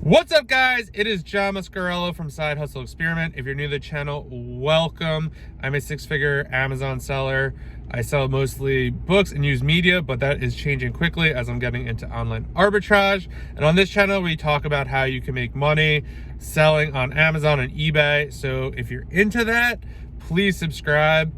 What's up, guys? It is John Muscarello from Side Hustle Experiment. If you're new to the channel, welcome. I'm a six-figure Amazon seller. I sell mostly books and used media, but that is changing quickly as I'm getting into online arbitrage. And on this channel, we talk about how you can make money selling on Amazon and eBay. So if you're into that, please subscribe.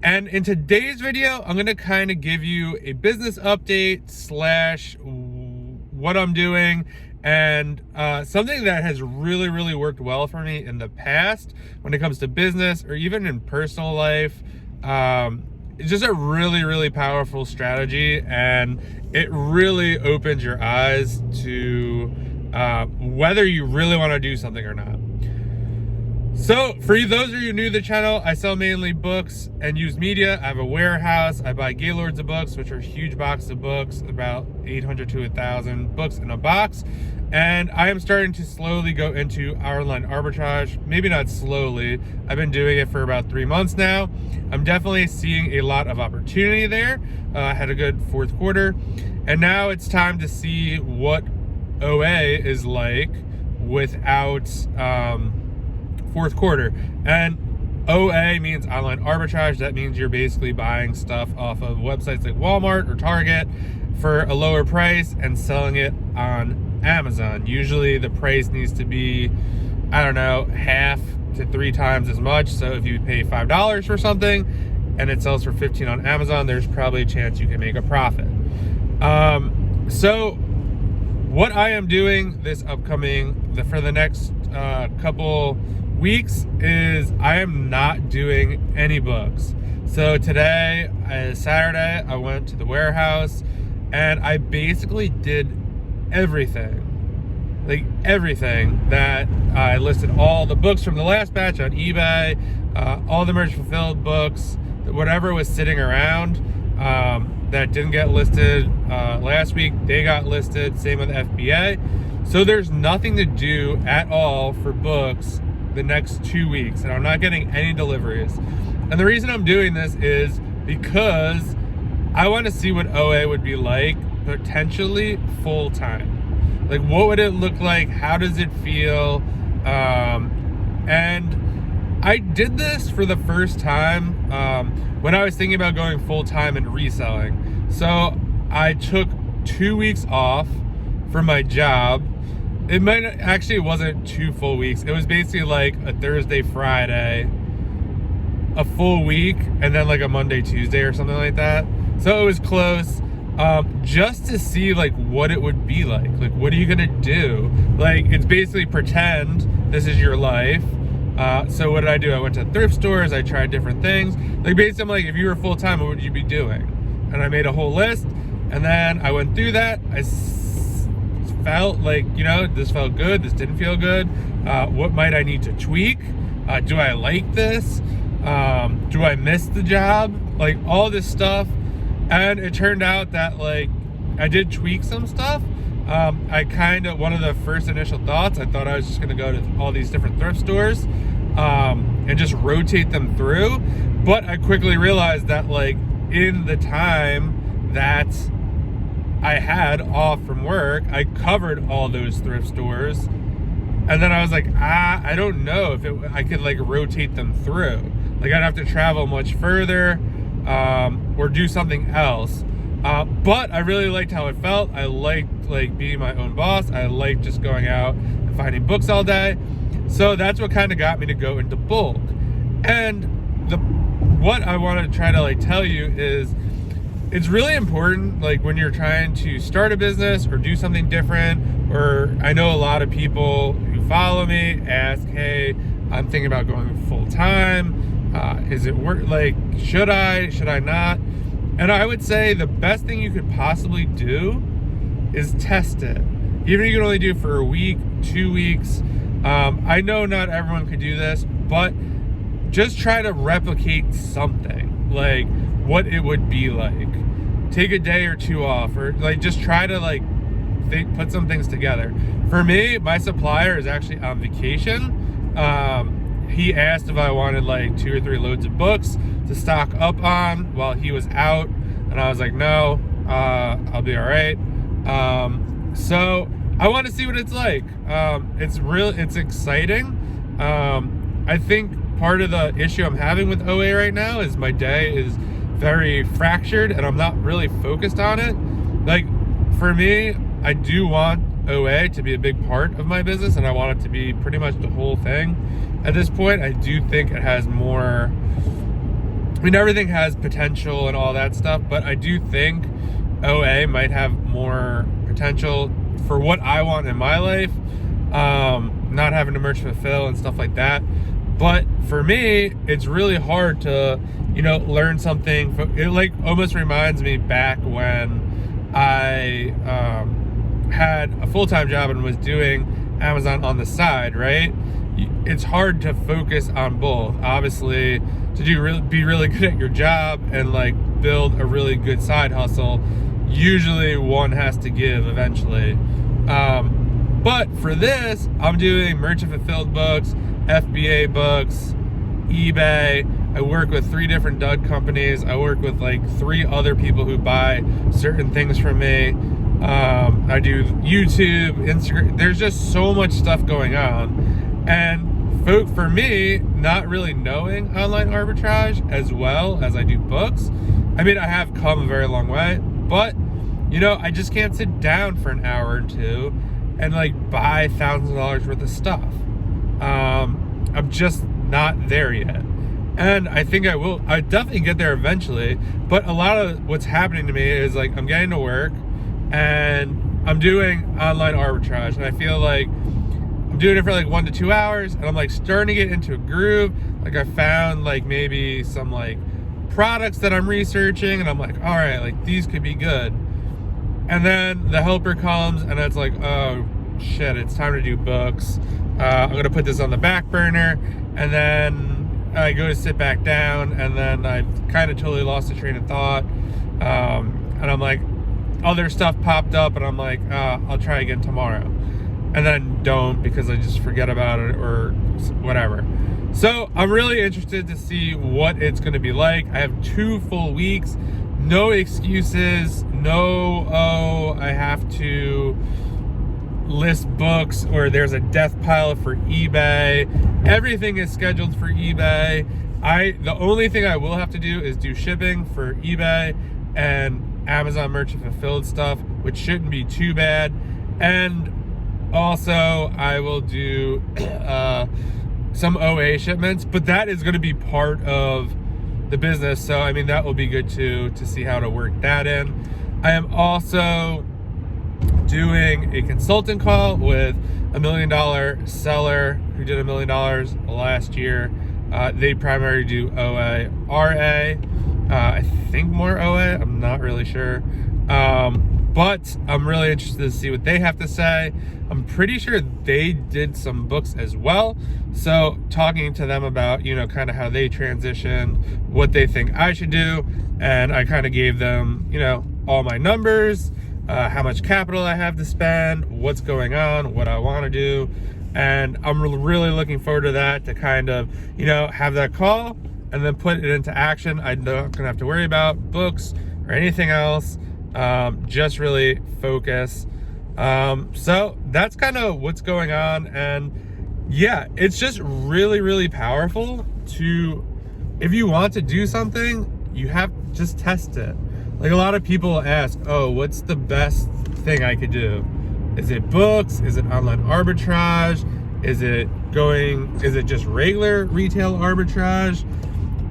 And in today's video, I'm gonna kind of give you a business update slash what I'm doing, and something that has really worked well for me in the past when it comes to business or even in personal life. It's just a really powerful strategy, and it really opens your eyes to whether you really want to do something or not. So for those of you new to the channel, I sell mainly books and used media. I have a warehouse. I buy Gaylords of books, which are huge boxes of books, about 800 to 1,000 books in a box. And I am starting to slowly go into online arbitrage. Maybe not slowly. I've been doing it for about 3 months now. I'm definitely seeing a lot of opportunity there. I had a good fourth quarter. And now it's time to see what OA is like without fourth quarter. And OA means online arbitrage. That means you're basically buying stuff off of websites like Walmart or Target for a lower price and selling it on Amazon. Usually the price needs to be, I don't know, half to 3 times as much. So if you pay $5 for something and it sells for $15 on Amazon, there's probably a chance you can make a profit. So what I am doing this upcoming, for the next couple weeks, is I am not doing any books. So today, Saturday, I went to the warehouse and I basically did everything. Like everything that I listed, all the books from the last batch on eBay, all the merge fulfilled books, whatever was sitting around that didn't get listed last week, they got listed. Same with FBA. So there's nothing to do at all for books the next 2 weeks, and I'm not getting any deliveries. And the reason I'm doing this is because I want to see what OA would be like potentially full time. Like, what would it look like? How does it feel? And I did this for the first time when I was thinking about going full time and reselling. So I took 2 weeks off from my job. It wasn't 2 full weeks. It was basically like a Thursday, Friday, a full week, and then like a Monday, Tuesday or something like that. So it was close, just to see like what it would be like. Like, what are you gonna do? Like, it's basically pretend this is your life. So what did I do? I went to thrift stores. I tried different things. Like, basically, I'm like, if you were full time, what would you be doing? And I made a whole list, and then I went through that. I felt like, this felt good, this didn't feel good. What might I need to tweak? Do I like this? Do I miss the job? Like, all this stuff. And it turned out that, like, I did tweak some stuff. One of the first initial thoughts, I thought I was just gonna go to all these different thrift stores and just rotate them through. But I quickly realized that, like, in the time that I had off from work, I covered all those thrift stores, and then I was like, I don't know if I could like rotate them through. Like, I'd have to travel much further or do something else. But I really liked how it felt. I liked like being my own boss. I liked just going out and finding books all day. So that's what kind of got me to go into bulk. And what I want to try to like tell you is, it's really important, like, when you're trying to start a business or do something different, or I know a lot of people who follow me ask, hey, I'm thinking about going full time. Is it worth, like, should I not? And I would say the best thing you could possibly do is test it. Even if you can only do it for a week, 2 weeks. I know not everyone could do this, but just try to replicate something, like what it would be like. Take a day or 2 off, or like just try to like put some things together. For me, my supplier is actually on vacation. He asked if I wanted like 2 or 3 loads of books to stock up on while he was out, and I was like, no, I'll be all right. So I want to see what it's like. It's exciting. I think part of the issue I'm having with OA right now is my day is very fractured and I'm not really focused on it. Like, for me, I do want OA to be a big part of my business, and I want it to be pretty much the whole thing. At this point, I do think it has more, I mean, everything has potential and all that stuff, but I do think OA might have more potential for what I want in my life, not having to merch fulfill and stuff like that. But for me, it's really hard to, learn something. It like almost reminds me back when I had a full-time job and was doing Amazon on the side, right? It's hard to focus on both. Obviously, to be really good at your job and like build a really good side hustle, usually one has to give eventually. But for this, I'm doing merchant fulfilled books, FBA books, eBay. I work with 3 different dud companies. I work with like 3 other people who buy certain things from me. I do YouTube, Instagram. There's just so much stuff going on. And for me, not really knowing online arbitrage as well as I do books, I mean, I have come a very long way, but I just can't sit down for an hour or two and like buy thousands of dollars worth of stuff. I'm just not there yet. And I think I definitely get there eventually, but a lot of what's happening to me is like I'm getting to work and I'm doing online arbitrage, and I feel like I'm doing it for like 1 to 2 hours, and I'm like starting to get into a groove. Like I found like maybe some like products that I'm researching, and I'm like, all right, like these could be good. And then the helper comes and it's like, oh shit, it's time to do books. I'm gonna put this on the back burner, and then I go to sit back down, and then I kind of totally lost the train of thought. And I'm like, other stuff popped up, and I'm like, I'll try again tomorrow. And then don't, because I just forget about it or whatever. So I'm really interested to see what it's going to be like. I have 2 full weeks, no excuses, I have to list books or there's a death pile for eBay. Everything is scheduled for eBay. The only thing I will have to do is do shipping for eBay and Amazon merchant fulfilled stuff, which shouldn't be too bad. And also I will do some OA shipments, but that is going to be part of the business. So I mean, that will be good too, to see how to work that in. I am also doing a consultant call with $1 million seller who did $1 million last year. They primarily do OA, RA, I think more OA, I'm not really sure. But I'm really interested to see what they have to say. I'm pretty sure they did some books as well. So talking to them about, kind of how they transition, what they think I should do. And I kind of gave them, all my numbers, how much capital I have to spend, what's going on, what I want to do. And I'm really looking forward to that, to kind of, have that call and then put it into action. I'm not gonna have to worry about books or anything else. Just really focus. So that's kind of what's going on. And yeah, it's just really powerful to, if you want to do something, you have to just test it. Like a lot of people ask, oh, what's the best thing I could do? Is it books? Is it online arbitrage? Is it just regular retail arbitrage?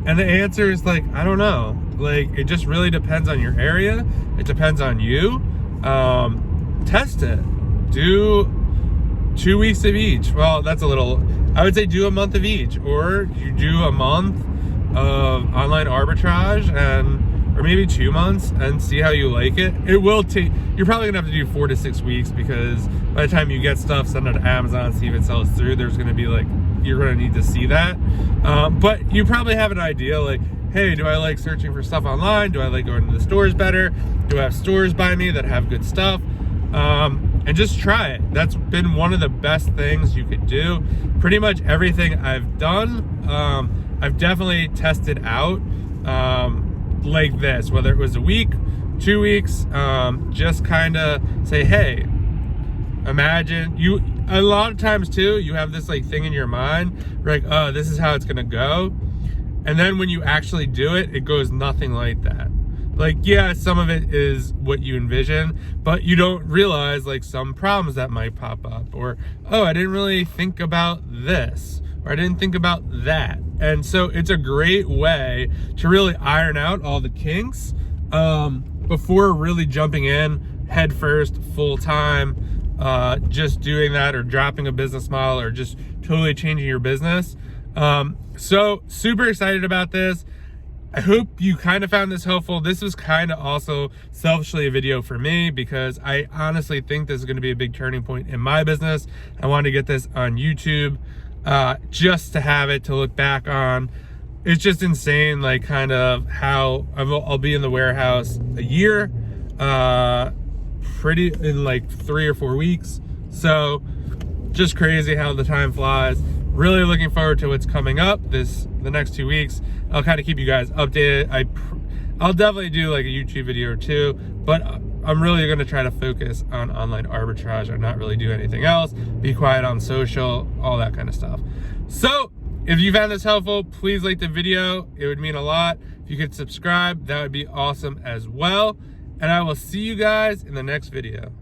And the answer is like, I don't know. Like, it just really depends on your area. It depends on you. Test it. Do 2 weeks of each. Well, that's a little, I would say do a month of each, or you do a month of online arbitrage or maybe 2 months and see how you like it. It will take, you're probably gonna have to do 4 to 6 weeks, because by the time you get stuff, send it to Amazon, see if it sells through. There's gonna be like, you're gonna need to see that. But you probably have an idea like, hey, do I like searching for stuff online? Do I like going to the stores better? Do I have stores by me that have good stuff? And just try it. That's been one of the best things you could do. Pretty much everything I've done, I've definitely tested out like this, whether it was a week, 2 weeks, just kind of say, hey, imagine a lot of times too, you have this like thing in your mind, like, oh, this is how it's gonna go. And then when you actually do it, it goes nothing like that. Like, yeah, some of it is what you envision, but you don't realize like some problems that might pop up, or, oh, I didn't really think about this, or I didn't think about that. And so it's a great way to really iron out all the kinks before really jumping in head first, full time, just doing that, or dropping a business model, or just totally changing your business. So super excited about this. I hope you kind of found this helpful. This was kind of also selfishly a video for me, because I honestly think this is going to be a big turning point in my business. I wanted to get this on YouTube just to have it to look back on. It's just insane, like kind of how I'll be in the warehouse a year, pretty in like 3 or 4 weeks. So just crazy how the time flies. Really looking forward to what's coming up the next 2 weeks. I'll kind of keep you guys updated. I'll definitely do like a YouTube video or two, but I'm really going to try to focus on online arbitrage and not really do anything else. Be quiet on social, all that kind of stuff. So if you found this helpful, please like the video. It would mean a lot. If you could subscribe, that would be awesome as well. And I will see you guys in the next video.